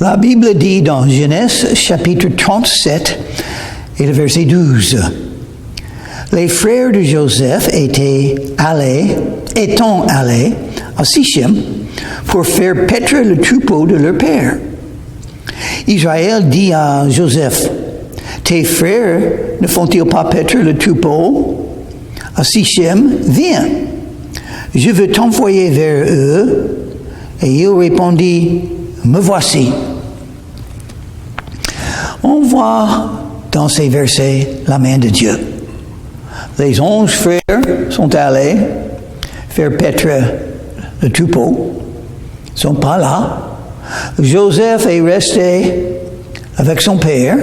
La Bible dit dans Genèse chapitre 37 et le verset 12, les frères de Joseph étant allés à Sichem pour faire paître le troupeau de leur père. Israël dit à Joseph, tes frères ne font-ils pas paître le troupeau à Sichem? Viens, je veux t'envoyer vers eux. Et il répondit, me voici. On voit dans ces versets la main de Dieu. Les 11 frères sont allés faire paître le troupeau. Ils ne sont pas là. Joseph est resté avec son père.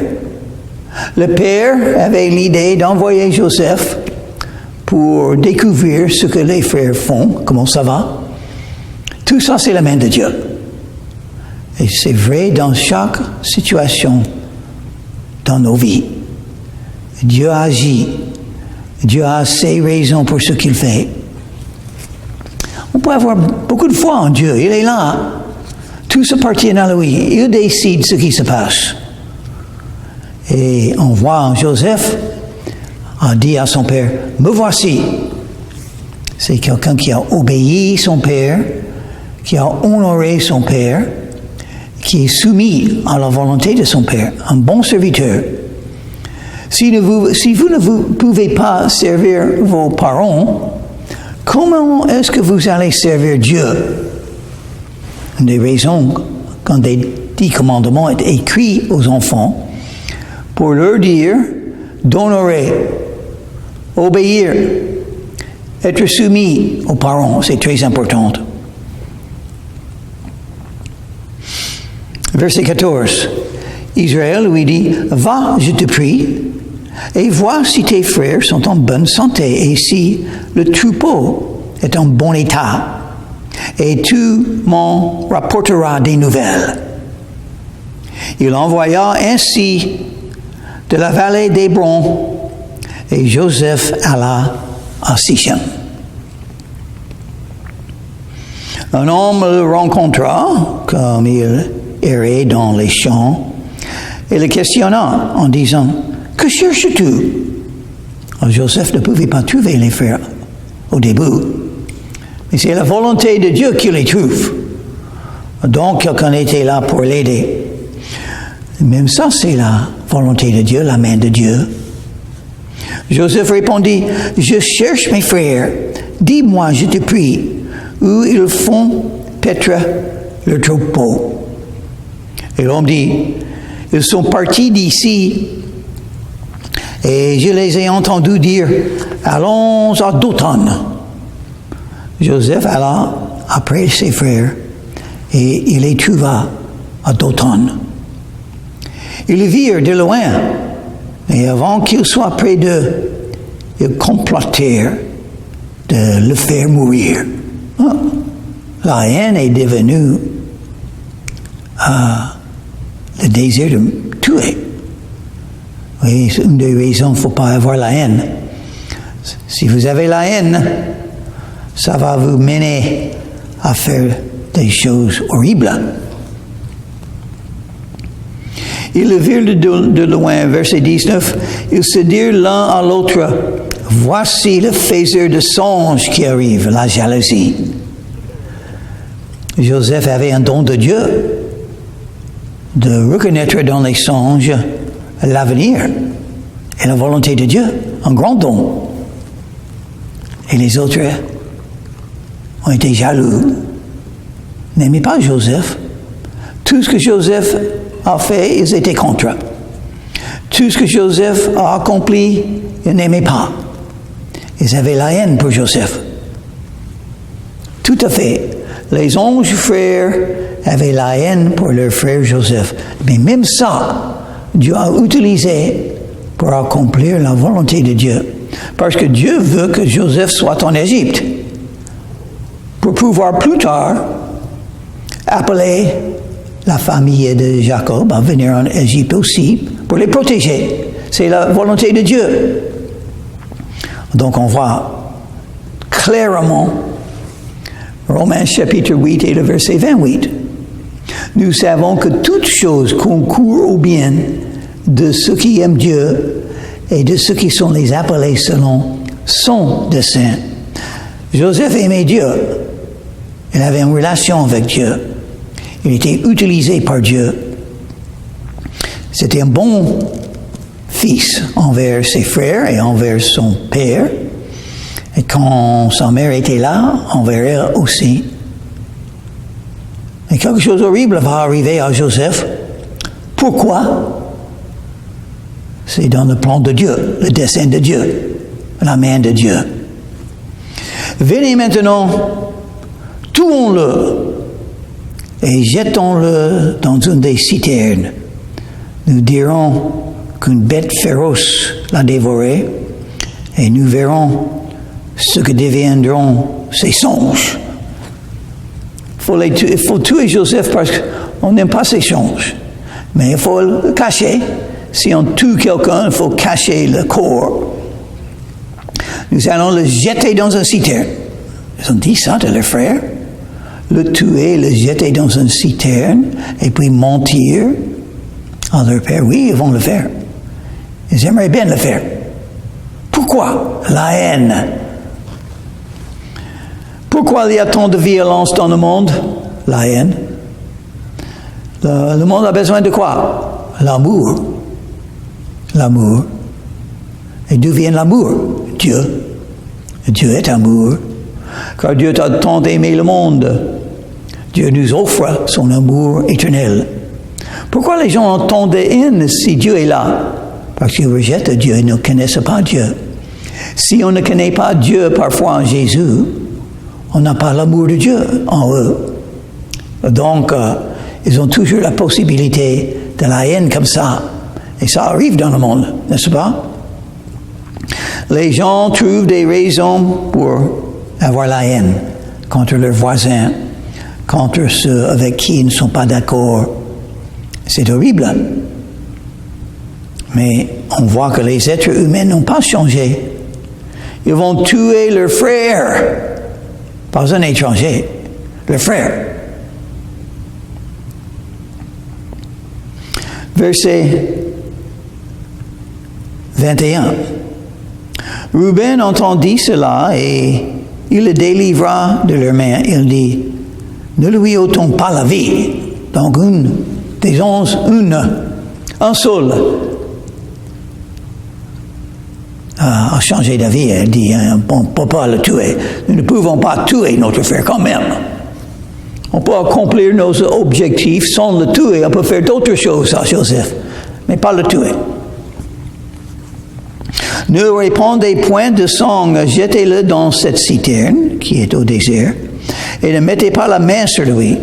Le père avait l'idée d'envoyer Joseph pour découvrir ce que les frères font, comment ça va. Tout ça, c'est la main de Dieu. Et c'est vrai dans chaque situation dans nos vies. Dieu agit. Dieu a ses raisons pour ce qu'il fait. On peut avoir beaucoup de foi en Dieu. Il est là. Tout appartient à lui. Il décide ce qui se passe. Et on voit Joseph a dit à son père, me voici. C'est quelqu'un qui a obéi son père, qui a honoré son père, qui est soumis à la volonté de son père, un bon serviteur. Si vous ne pouvez pas servir vos parents, comment est-ce que vous allez servir Dieu? Une des raisons, quand les 10 commandements sont écrits aux enfants, pour leur dire d'honorer, obéir, être soumis aux parents, c'est très important. Verset 14. Israël lui dit, va, je te prie, et vois si tes frères sont en bonne santé et si le troupeau est en bon état, et tu m'en rapporteras des nouvelles. Il envoya ainsi de la vallée d'Hébron, et Joseph alla à Sichem. Un homme le rencontra, comme il errait dans les champs, et le questionna en disant, que cherches-tu? Joseph ne pouvait pas trouver les frères au début, mais c'est la volonté de Dieu qui les trouve. Donc quelqu'un était là pour l'aider. Même ça, c'est la volonté de Dieu, la main de Dieu. Joseph répondit, je cherche mes frères, dis-moi, je te prie, où ils font paître le troupeau. Et l'homme dit, ils sont partis d'ici, et je les ai entendus dire, allons à Dothan. Joseph alla après ses frères, et il les trouva à Dothan. Ils le virent de loin, et avant qu'il soit près d'eux, ils complotèrent de le faire mourir. La haine est devenue le désir de tuer. Oui, c'est une des raisons qu'il ne faut pas avoir la haine. Si vous avez la haine, ça va vous mener à faire des choses horribles. Ils le virent de loin, verset 19, ils se dirent l'un à l'autre, voici le faiseur de songes qui arrive, la jalousie. Joseph avait un don de Dieu, de reconnaître dans les songes l'avenir et la volonté de Dieu, un grand don. Et les autres ont été jaloux, n'aimaient pas Joseph. Tout ce que Joseph a fait, ils étaient contre. Tout ce que Joseph a accompli, ils n'aimaient pas. Ils avaient la haine pour Joseph. Tout à fait. Les 11 frères avaient la haine pour leur frère Joseph. Mais même ça, Dieu a utilisé pour accomplir la volonté de Dieu. Parce que Dieu veut que Joseph soit en Égypte. Pour pouvoir plus tard appeler la famille de Jacob à venir en Égypte aussi pour les protéger. C'est la volonté de Dieu. Donc on voit clairement Romains chapitre 8 et le verset 28. Nous savons que toute chose concourt au bien de ceux qui aiment Dieu et de ceux qui sont les appelés selon son dessein. Joseph aimait Dieu. Il avait une relation avec Dieu. Il était utilisé par Dieu. C'était un bon fils envers ses frères et envers son père. Et quand sa mère était là, envers elle aussi. Et quelque chose d'horrible va arriver à Joseph. Pourquoi? C'est dans le plan de Dieu, le dessein de Dieu, la main de Dieu. Venez maintenant, tuons-le et jetons-le dans une des citernes. Nous dirons qu'une bête féroce l'a dévoré et nous verrons ce que deviendront ses songes. Il faut tuer Joseph parce qu'on n'aime pas ses songes. Mais il faut le cacher. Si on tue quelqu'un, il faut cacher le corps. Nous allons le jeter dans un citerne. Ils ont dit ça de leurs frères. Le tuer, le jeter dans une citerne, et puis mentir à leur père. Oui, ils vont le faire. Ils aimeraient bien le faire. Pourquoi? La haine. Pourquoi il y a tant de violence dans le monde? La haine. Le monde a besoin de quoi? L'amour. L'amour. Et d'où vient l'amour? Dieu. Dieu est amour. Car Dieu a tant aimé le monde. Dieu nous offre son amour éternel. Pourquoi les gens ont tant de haine si Dieu est là? Parce qu'ils rejettent Dieu et ne connaissent pas Dieu. Si on ne connaît pas Dieu parfois en Jésus, on n'a pas l'amour de Dieu en eux. Donc, ils ont toujours la possibilité de la haine comme ça. Et ça arrive dans le monde, n'est-ce pas? Les gens trouvent des raisons pour avoir la haine contre leurs voisins, contre ceux avec qui ils ne sont pas d'accord. C'est horrible. Mais on voit que les êtres humains n'ont pas changé. Ils vont tuer leurs frères. Pas un étranger, le frère. Verset 21. Ruben entendit cela et il le délivra de leurs mains. Il dit, ne lui ôtons pas la vie. Donc une des 11, un seul a changé d'avis. Elle dit, on ne peut pas le tuer. Nous ne pouvons pas tuer notre frère quand même. On peut accomplir nos objectifs sans le tuer. On peut faire d'autres choses à Joseph, mais pas le tuer. Ne répandez point de sang, jetez-le dans cette citerne qui est au désert, et ne mettez pas la main sur lui.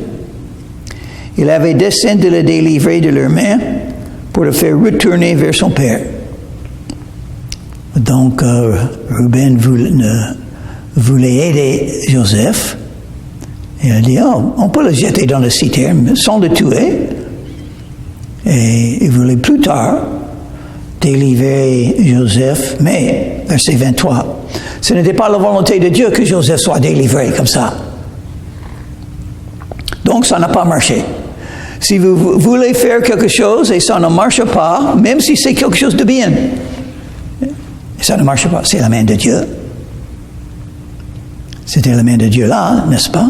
Il avait dessein de le délivrer de leurs mains pour le faire retourner vers son père. Donc, Ruben voulait aider Joseph. Et il a dit, on peut le jeter dans le citerne sans le tuer. Et il voulait plus tard délivrer Joseph. Mais, verset 23, ce n'était pas la volonté de Dieu que Joseph soit délivré comme ça. Donc, ça n'a pas marché. Si vous voulez faire quelque chose et ça ne marche pas, même si c'est quelque chose de bien, ça ne marche pas, c'est la main de Dieu. C'était la main de Dieu là, n'est-ce pas?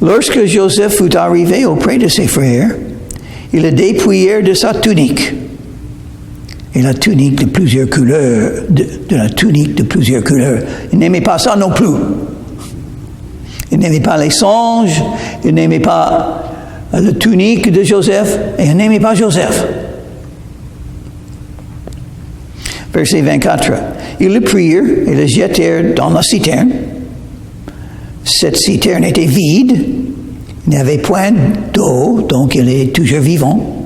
Lorsque Joseph fut arrivé auprès de ses frères, ils le dépouillèrent de sa tunique. Et la tunique de plusieurs couleurs, de la tunique de plusieurs couleurs. Il n'aimait pas ça non plus. Il n'aimait pas les songes, il n'aimait pas la tunique de Joseph, et il n'aimait pas Joseph. Verset 24. Ils le prirent et le jetèrent dans la citerne. Cette citerne était vide, il n'y avait point d'eau, donc il est toujours vivant.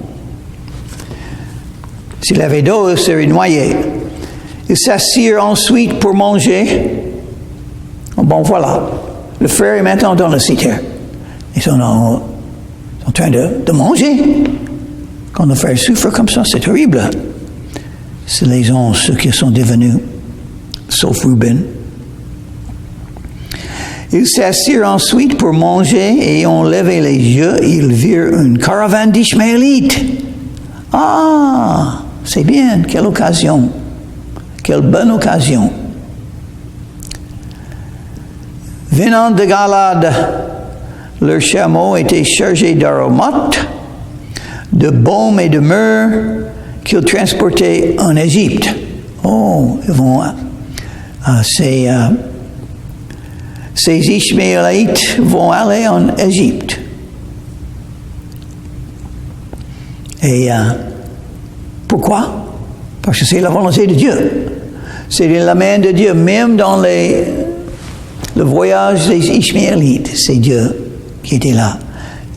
S'il avait d'eau, il serait noyé. Ils s'assirent ensuite pour manger. Bon, voilà. Le frère est maintenant dans la citerne. Ils sont en train de manger. Quand le frère souffre comme ça, c'est horrible. C'est les gens, ceux qui sont devenus, sauf Ruben. Ils s'assirent ensuite pour manger et ayant levé les yeux, ils virent une caravane d'Ishmaélites. Ah, c'est bien, quelle occasion, quelle bonne occasion. Venant de Galade, leurs chameaux étaient chargés d'aromates, de baume et de myrrhe qu'ils transportaient en Égypte. Oh, ils vont... ces Ishmaélites vont aller en Égypte. Et pourquoi? Parce que c'est la volonté de Dieu. C'est la main de Dieu, même dans le voyage des Ishmaélites. C'est Dieu qui était là.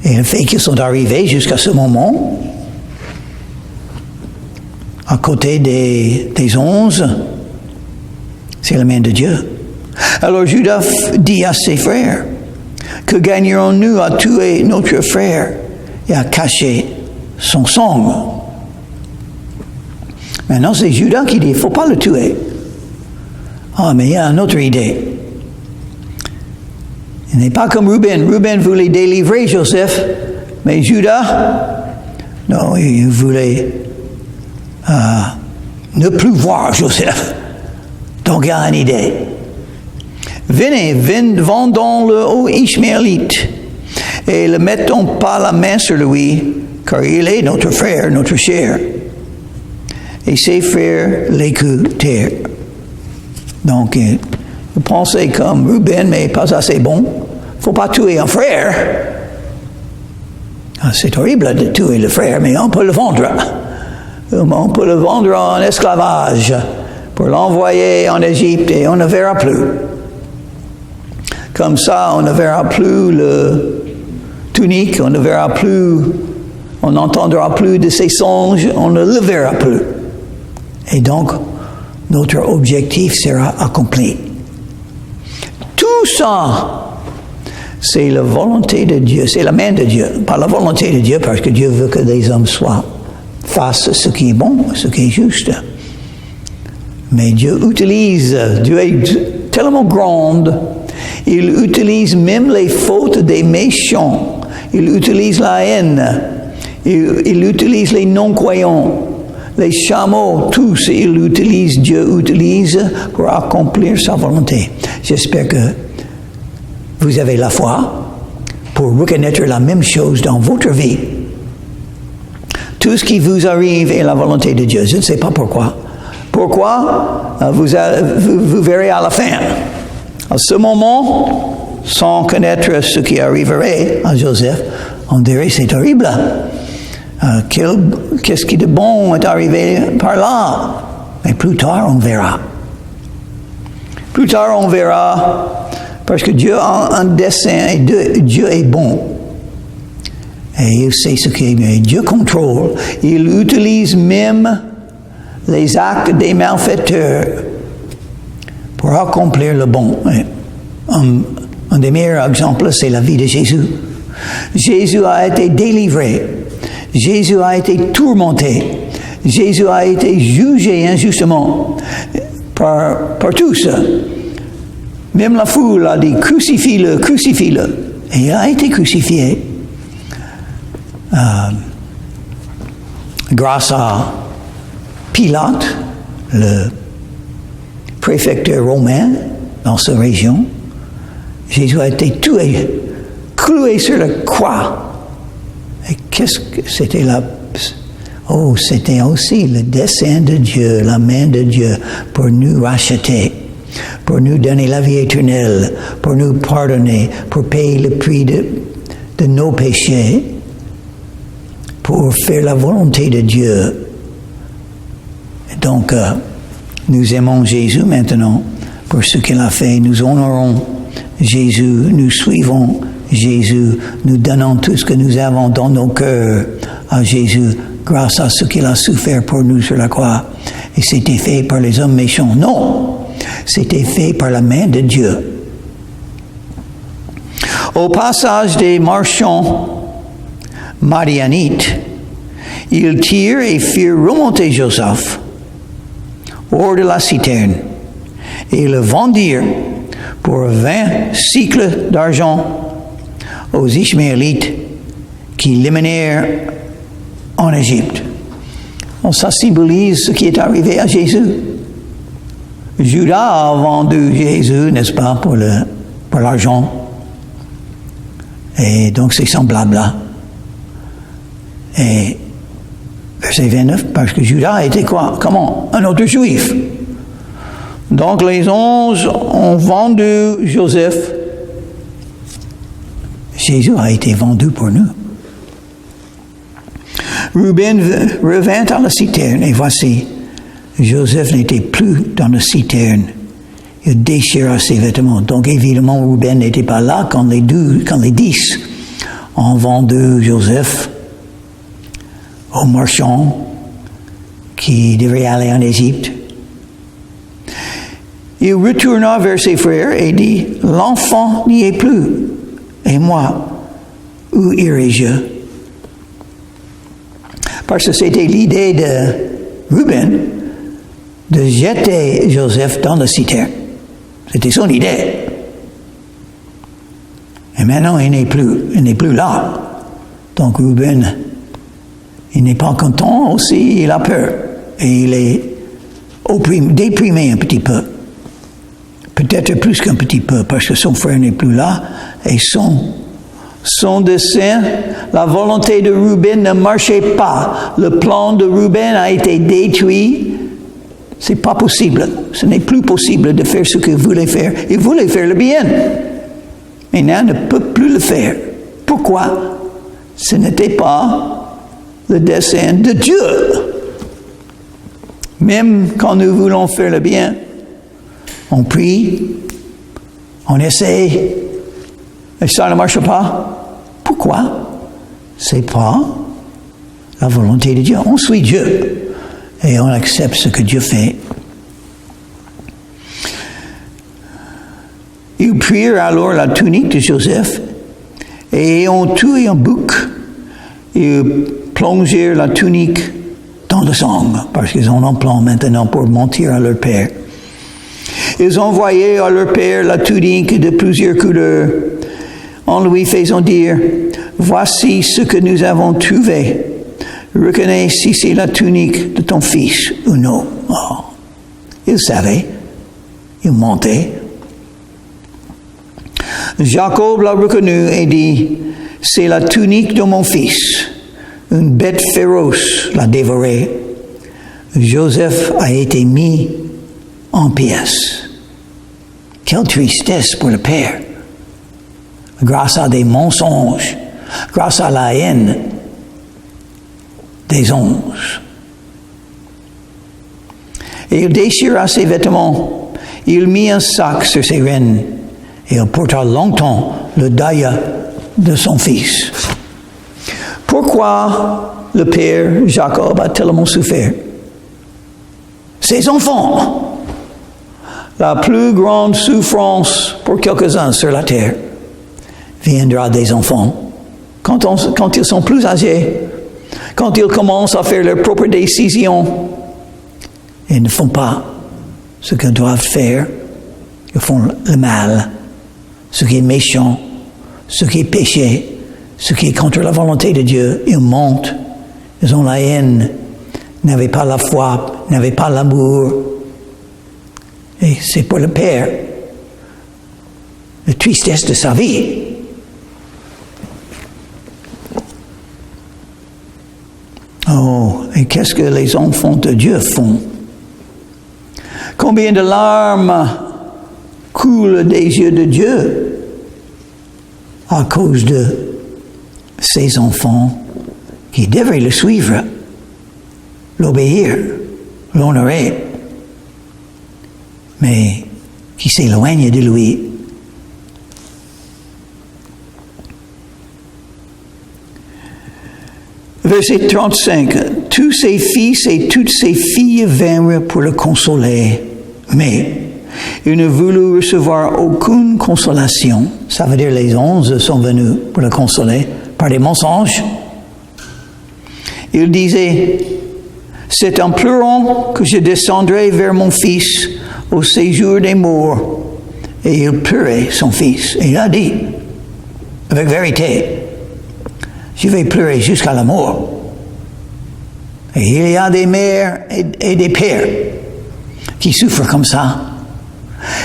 Et le fait qu'ils sont arrivés jusqu'à ce moment, à côté des 11, c'est la main de Dieu. Alors Judas dit à ses frères, que gagnerons-nous à tuer notre frère et à cacher son sang? Maintenant, c'est Judas qui dit, il ne faut pas le tuer. Ah, mais il y a une autre idée. Il n'est pas comme Ruben. Ruben voulait délivrer Joseph, mais Judas, non, il voulait ne plus voir Joseph. Donc il y a une idée. Venez, vendons-le aux Ishmaélites et ne mettons pas la main sur lui, car il est notre frère, notre chair. Et ses frères l'écoutèrent. Donc, il pensait comme Ruben, mais pas assez bon. Il ne faut pas tuer un frère. C'est horrible de tuer le frère, mais on peut le vendre. On peut le vendre en esclavage pour l'envoyer en Égypte et on ne verra plus. Comme ça, on ne verra plus le tunique, on ne verra plus, on n'entendra plus de ses songes, on ne le verra plus. Et donc, notre objectif sera accompli. Tout ça, c'est la volonté de Dieu, c'est la main de Dieu, pas la volonté de Dieu, parce que Dieu veut que les hommes fassent ce qui est bon, ce qui est juste. Mais Dieu est tellement grand, il utilise même les fautes des méchants, il utilise la haine, il utilise les non-croyants, les chameaux, tous, Dieu utilise pour accomplir sa volonté. J'espère que vous avez la foi pour reconnaître la même chose dans votre vie. Tout ce qui vous arrive est la volonté de Dieu. Je ne sais pas pourquoi. Pourquoi? Vous verrez à la fin. À ce moment, sans connaître ce qui arriverait à Joseph, on dirait c'est horrible. Qu'est-ce qui de bon est arrivé par là? Mais plus tard, on verra. Plus tard, on verra, parce que Dieu a un dessein et Dieu est bon. Et il sait ce qui est bien. Dieu contrôle. Il utilise même les actes des malfaiteurs pour accomplir le bon. Un des meilleurs exemples, c'est la vie de Jésus. Jésus a été délivré. Jésus a été tourmenté. Jésus a été jugé injustement par tous. Même la foule a dit, crucifie-le, crucifie-le. Et il a été crucifié. Grâce à Pilate, le préfecteur romain dans cette région, Jésus a été tué, cloué sur la croix. Et qu'est-ce que c'était là? Oh, c'était aussi le dessein de Dieu, la main de Dieu pour nous racheter, pour nous donner la vie éternelle, pour nous pardonner, pour payer le prix de nos péchés, pour faire la volonté de Dieu. Et donc, nous aimons Jésus maintenant pour ce qu'il a fait. Nous honorons Jésus, nous suivons Jésus, nous donnons tout ce que nous avons dans nos cœurs à Jésus grâce à ce qu'il a souffert pour nous sur la croix. Et c'était fait par les hommes méchants. Non, c'était fait par la main de Dieu. Au passage des marchands Madianites, ils tirent et firent remonter Joseph hors de la citerne et le vendirent pour 20 cycles d'argent aux Ishmaélites qui l'émenèrent en Égypte. Donc ça symbolise ce qui est arrivé à Jésus. Judas a vendu Jésus, n'est-ce pas, pour l'argent. Et donc c'est semblable là. Et verset 29, parce que Judas était quoi? Comment? Un autre juif. Donc les 11 ont vendu Joseph. Jésus a été vendu pour nous. Ruben revint à la citerne, et voici, Joseph n'était plus dans la citerne. Il déchira ses vêtements. Donc évidemment, Ruben n'était pas là quand les 10 ont vendu Joseph aux marchands qui devaient aller en Égypte. Il retourna vers ses frères et dit, l'enfant n'y est plus. Et moi, où irai-je? Parce que c'était l'idée de Ruben de jeter Joseph dans la citerne. C'était son idée. Et maintenant, il n'est plus là. Donc Ruben, il n'est pas content aussi, il a peur. Et il est déprimé un petit peu. Peut-être plus qu'un petit peu, parce que son frère n'est plus là. Et son dessein, la volonté de Ruben ne marchait pas. Le plan de Ruben a été détruit. C'est pas possible. Ce n'est plus possible de faire ce qu'il voulait faire. Il voulait faire le bien. Maintenant, il ne peut plus le faire. Pourquoi? Ce n'était pas le dessein de Dieu. Même quand nous voulons faire le bien, on prie, on essaie, et ça ne marche pas. Pourquoi? C'est pas la volonté de Dieu. On suit Dieu et on accepte ce que Dieu fait. Ils prirent alors la tunique de Joseph et ont tué un bouc. Ils plongèrent la tunique dans le sang parce qu'ils ont un plan maintenant pour mentir à leur père. Ils envoyaient à leur père la tunique de plusieurs couleurs, en lui faisant dire, voici ce que nous avons trouvé. Reconnais si c'est la tunique de ton fils ou non. Oh. Ils savaient. Ils mentaient. Jacob l'a reconnu et dit, c'est la tunique de mon fils. Une bête féroce l'a dévoré. Joseph a été mis en pièces. Quelle tristesse pour le père. Grâce à des mensonges, grâce à la haine des 11. Et il déchira ses vêtements. Il mit un sac sur ses rênes. Et il porta longtemps le deuil de son fils. Pourquoi le père Jacob a tellement souffert? Ses enfants. La plus grande souffrance pour quelques-uns sur la terre viendra des enfants. Quand ils sont plus âgés, quand ils commencent à faire leurs propres décisions, ils ne font pas ce qu'ils doivent faire. Ils font le mal, ce qui est méchant, ce qui est péché, ce qui est contre la volonté de Dieu. Ils mentent, ils ont la haine, n'avaient pas la foi, n'avaient pas l'amour. Et c'est pour le père la tristesse de sa vie. Oh, et qu'est-ce que les enfants de Dieu font? Combien de larmes coulent des yeux de Dieu à cause de ces enfants qui devraient le suivre, l'obéir, l'honorer, mais qui s'éloignent de lui. Verset 35. Tous ses fils et toutes ses filles vinrent pour le consoler, mais il ne voulut recevoir aucune consolation. Ça veut dire les 11 sont venus pour le consoler par des mensonges. Il disait, c'est en pleurant que je descendrai vers mon fils au séjour des morts, Et il pleurait, son fils. Et il a dit, avec vérité, je vais pleurer jusqu'à la mort. Et il y a des mères et des pères qui souffrent comme ça.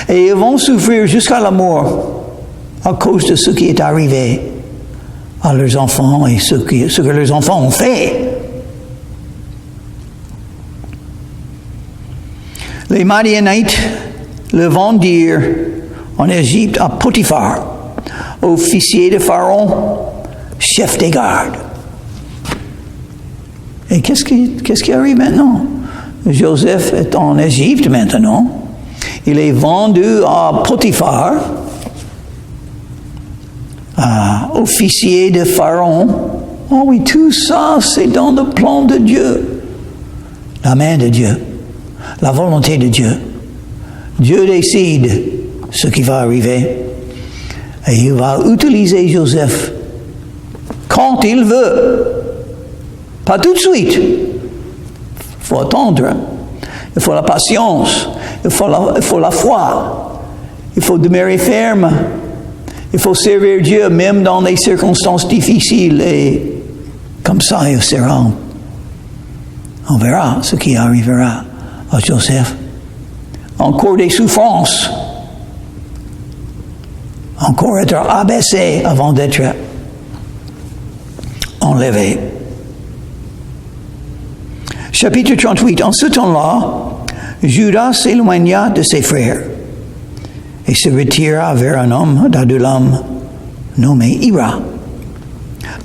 Et ils vont souffrir jusqu'à la mort à cause de ce qui est arrivé à leurs enfants et ce que leurs enfants ont fait. Les Madianites le vendirent en Égypte à Potiphar, officier de Pharaon, chef des gardes. Et qu'est-ce qui arrive maintenant? Joseph est en Égypte maintenant. Il est vendu à Potiphar, officier de Pharaon. Oh oui, tout ça, c'est dans le plan de Dieu. La main de Dieu. La volonté de Dieu. Dieu décide ce qui va arriver. Et il va utiliser Joseph quand il veut. Pas tout de suite. Il faut attendre. Il faut la patience. Il faut la foi. Il faut demeurer ferme. Il faut servir Dieu même dans les circonstances difficiles. Et comme ça, il sera. On verra ce qui arrivera à Joseph. Encore des souffrances. Encore être abaissé avant d'être enlevé. Chapitre 38. En ce temps-là, Judas s'éloigna de ses frères et se retira vers un homme d'Adullam nommé Ira.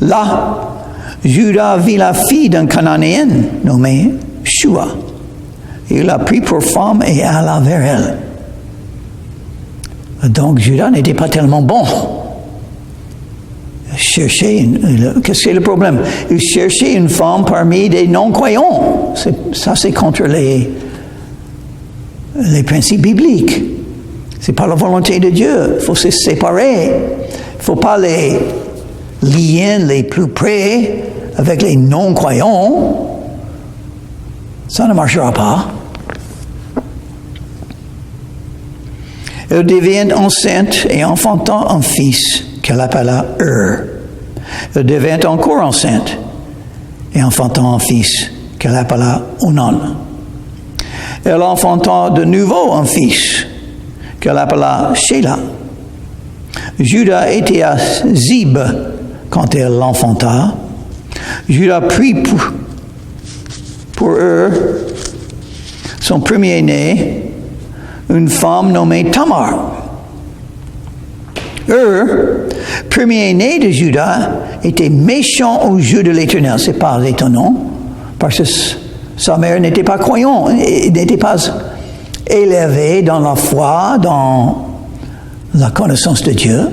Là, Judas vit la fille d'un Cananéen nommé Shua. Il l'a pris pour femme et alla vers elle. Donc Judas n'était pas tellement bon. Qu'est-ce que c'est le problème? Il cherchait une femme parmi des non-croyants. Ça, c'est contre les principes bibliques. C'est pas la volonté de Dieu. Il faut se séparer. Il ne faut pas les liens les plus près avec les non-croyants. Ça ne marchera pas. Elle devient enceinte et enfantant un fils qu'elle appela Elle devint encore enceinte et enfantant un fils qu'elle appela Onan. Elle enfanta de nouveau un fils qu'elle appela Sheila. Judas était à Zib quand elle l'enfanta. Judas prit pour eux son premier-né, une femme nommée Tamar. Premier-né de Judas, était méchant aux yeux de l'Éternel. C'est pas étonnant, parce que sa mère n'était pas croyante, n'était pas élevée dans la foi, dans la connaissance de Dieu.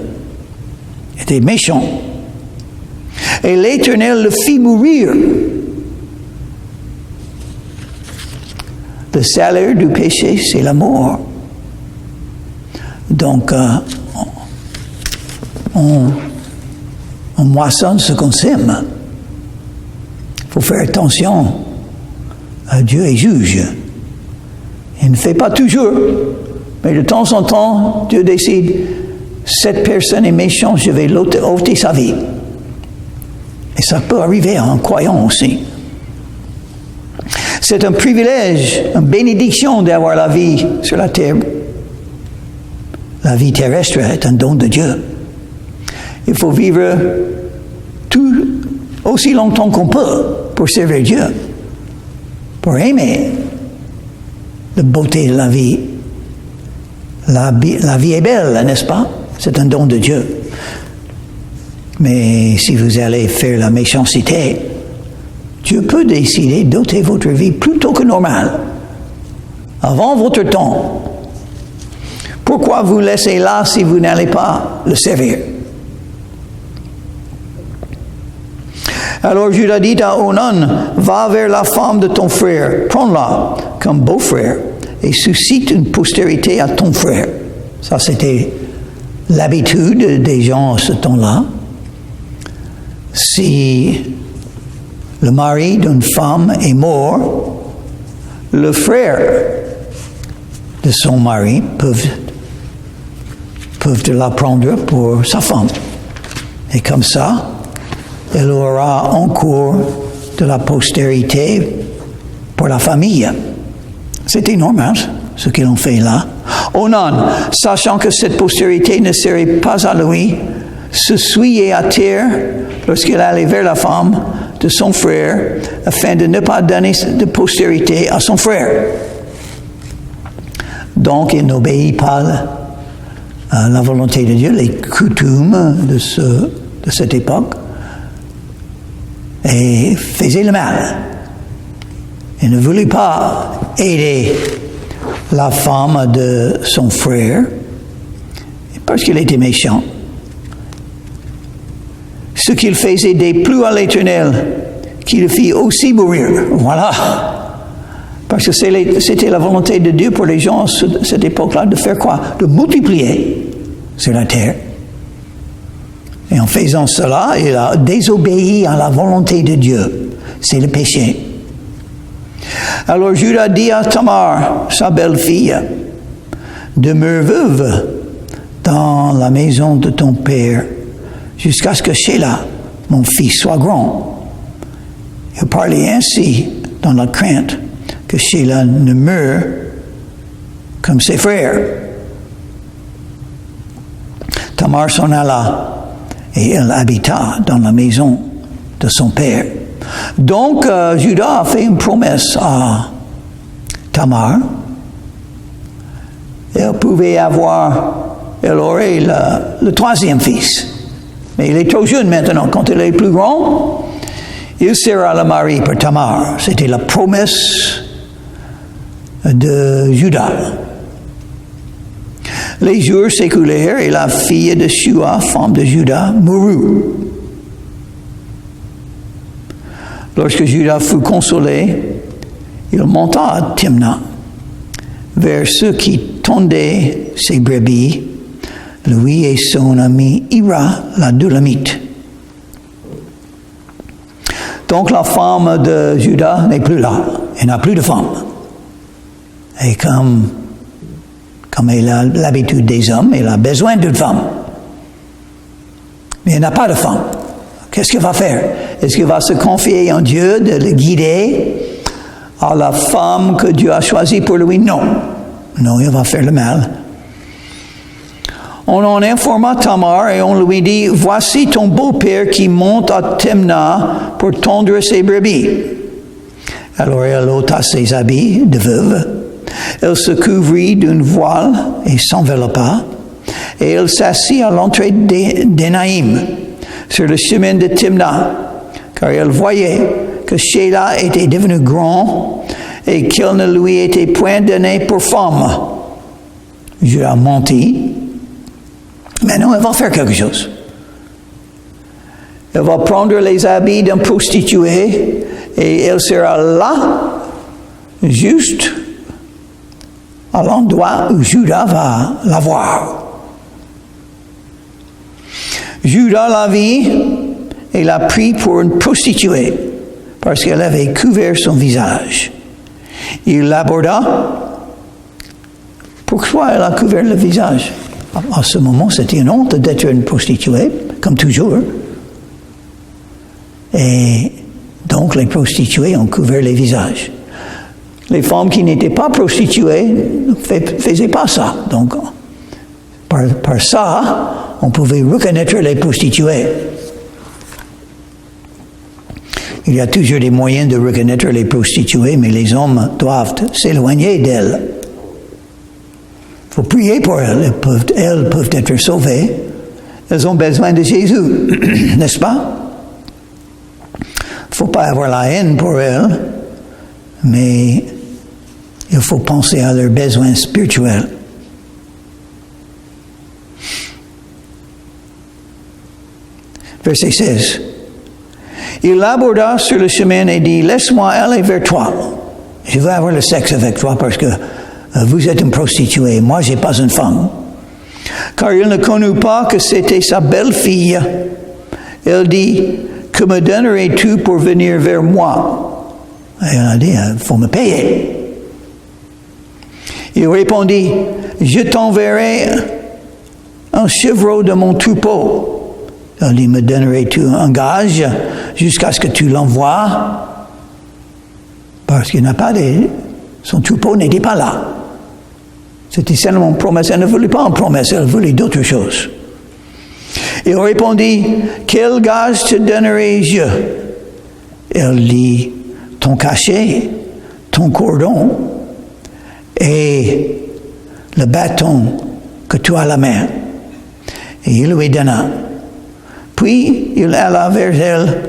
Elle était méchant. Et l'Éternel le fit mourir. Le salaire du péché, c'est la mort. Donc, on moissonne ce qu'on sème. Il faut faire attention. Dieu est juge. Il ne fait pas toujours, mais de temps en temps, Dieu décide, cette personne est méchante, je vais ôter sa vie. Et ça peut arriver à un croyant aussi. C'est un privilège, une bénédiction d'avoir la vie sur la terre. La vie terrestre est un don de Dieu. Il faut vivre tout aussi longtemps qu'on peut pour servir Dieu, pour aimer la beauté de la vie. La vie est belle, n'est-ce pas? C'est un don de Dieu. Mais si vous allez faire la méchanceté, Dieu peut décider d'ôter votre vie plus tôt que normal, avant votre temps. Pourquoi vous laissez là si vous n'allez pas le servir? Alors Judas dit à Onan, va vers la femme de ton frère, prends-la comme beau-frère et suscite une postérité à ton frère. Ça, c'était l'habitude des gens à ce temps-là. Si le mari d'une femme est mort, le frère de son mari peut peuvent la prendre pour sa femme. Et comme ça, elle aura encore de la postérité pour la famille. C'était normal, ce qu'ils ont fait là. Onan, sachant que cette postérité ne serait pas à lui, se souillait à terre lorsqu'il allait vers la femme de son frère, afin de ne pas donner de postérité à son frère. Donc, il n'obéit pas à la volonté de Dieu, les coutumes de cette époque, et faisait le mal. Il ne voulait pas aider la femme de son frère parce qu'il était méchant. Ce qu'il faisait déplut à l'Éternel, qui le fit aussi mourir. Voilà. Parce que c'était la volonté de Dieu pour les gens à cette époque-là de faire quoi? De multiplier sur la terre. Et en faisant cela, il a désobéi à la volonté de Dieu. C'est le péché. Alors Judas dit à Tamar, sa belle-fille, demeure veuve dans la maison de ton père jusqu'à ce que Sheila, mon fils, soit grand. Il parlait ainsi dans la crainte que Sheila ne meure comme ses frères. Tamar s'en alla et elle habita dans la maison de son père. Donc, Judas a fait une promesse à Tamar. Elle aurait le troisième fils. Mais il est trop jeune maintenant. Quand il est plus grand, il sera le mari pour Tamar. C'était la promesse de Judas. Les jours s'écoulèrent et la fille de Shua, femme de Judas, mourut. Lorsque Judas fut consolé, il monta à Timna, vers ceux qui tondaient ses brebis, lui et son ami Ira, la Dulamite. Donc la femme de Judas n'est plus là, elle n'a plus de femme. Et comme elle a l'habitude des hommes, elle a besoin d'une femme. Mais elle n'a pas de femme. Qu'est-ce qu'elle va faire? Est-ce qu'elle va se confier en Dieu, de le guider à la femme que Dieu a choisie pour lui? Non. Non, elle va faire le mal. On en informa Tamar et on lui dit, voici ton beau-père qui monte à Timna pour tondre ses brebis. Alors elle ôta ses habits de veuve. Elle se couvrit d'une voile et s'enveloppa. Et elle s'assit à l'entrée d'Énaïm, sur le chemin de Timna, car elle voyait que Sheila était devenue grand et qu'elle ne lui était point donnée pour femme. Je l'ai menti. Maintenant, elle va faire quelque chose. Elle va prendre les habits d'un prostitué et elle sera là, juste à l'endroit où Judas va la voir. Judas la vit et l'a pris pour une prostituée parce qu'elle avait couvert son visage. Il l'aborda. Pourquoi elle a couvert le visage? À ce moment, c'était une honte d'être une prostituée, comme toujours. Et donc, les prostituées ont couvert les visages. Les femmes qui n'étaient pas prostituées ne faisaient pas ça. Donc, par ça, on pouvait reconnaître les prostituées. Il y a toujours des moyens de reconnaître les prostituées, mais les hommes doivent s'éloigner d'elles. Il faut prier pour elles. Elles peuvent être sauvées. Elles ont besoin de Jésus, n'est-ce pas? Il ne faut pas avoir la haine pour elles, mais il faut penser à leurs besoins spirituels. Verset 16. Il l'aborda sur le chemin et dit, laisse-moi aller vers toi. Je veux avoir le sexe avec toi parce que vous êtes une prostituée, moi j'ai pas une femme. Car il ne connut pas que c'était sa belle-fille. Elle dit, que me donnerais-tu pour venir vers moi? Et elle a dit, il faut me payer. Il répondit, je t'enverrai un chevreau de mon troupeau. Il me donnerait un gage jusqu'à ce que tu l'envoies, parce qu'il n'a pas son troupeau n'était pas là. C'était seulement une promesse. Elle ne voulait pas une promesse, elle voulait d'autres choses. Il répondit, quel gage te donnerai-je? Elle dit, ton cachet, ton cordon et le bâton que tu as à la main. Et il lui donna. Puis il alla vers elle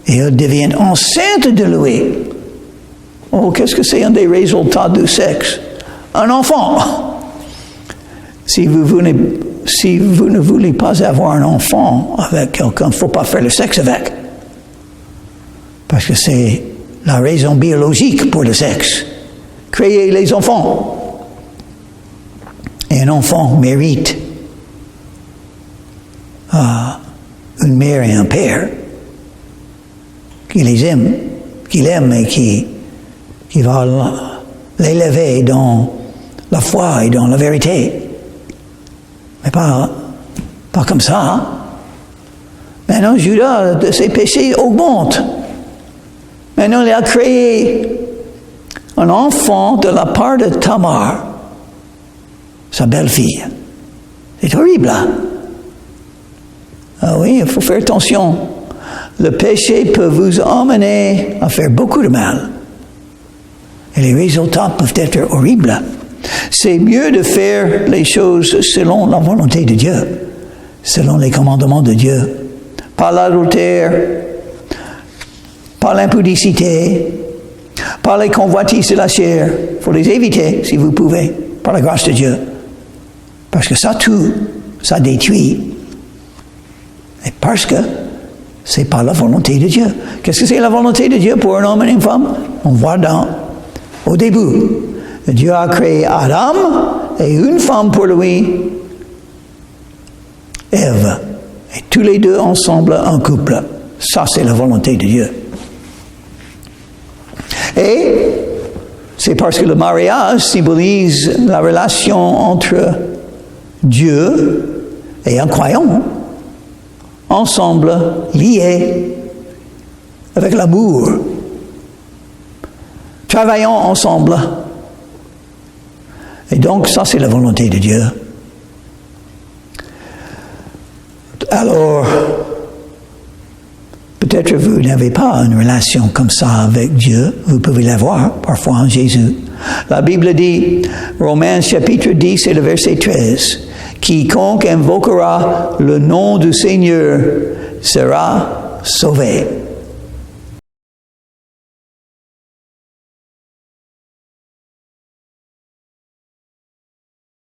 et elle devient enceinte de lui. Oh, qu'est-ce que c'est un des résultats du sexe? Un enfant. Si vous ne voulez pas avoir un enfant avec quelqu'un, il ne faut pas faire le sexe avec. Parce que c'est la raison biologique pour le sexe. Créer les enfants. Et un enfant mérite une mère et un père qui les aime, qui l'aime et qui va l'élever dans la foi et dans la vérité. Mais pas comme ça. Maintenant, Judas, de ses péchés augmente. Maintenant, il a créé un enfant de la part de Tamar, sa belle-fille. C'est horrible, là. Ah oui, il faut faire attention. Le péché peut vous emmener à faire beaucoup de mal. Et les résultats peuvent être horribles. C'est mieux de faire les choses selon la volonté de Dieu, selon les commandements de Dieu. Pas l'adultère, pas l'impudicité, pas les convoitises de la chair. Il faut les éviter si vous pouvez, par la grâce de Dieu. Parce que ça tue, ça détruit. Et parce que c'est pas la volonté de Dieu. Qu'est-ce que c'est la volonté de Dieu pour un homme et une femme? On voit au début, Dieu a créé Adam et une femme pour lui, Ève. Et tous les deux ensemble, un couple. Ça, c'est la volonté de Dieu. Et c'est parce que le mariage symbolise la relation entre Dieu et un croyant, ensemble, liés, avec l'amour, travaillant ensemble. Et donc, ça, c'est la volonté de Dieu. Alors, peut-être vous n'avez pas une relation comme ça avec Dieu. Vous pouvez l'avoir parfois en Jésus. La Bible dit, Romains chapitre 10 et le verset 13, « Quiconque invoquera le nom du Seigneur sera sauvé. »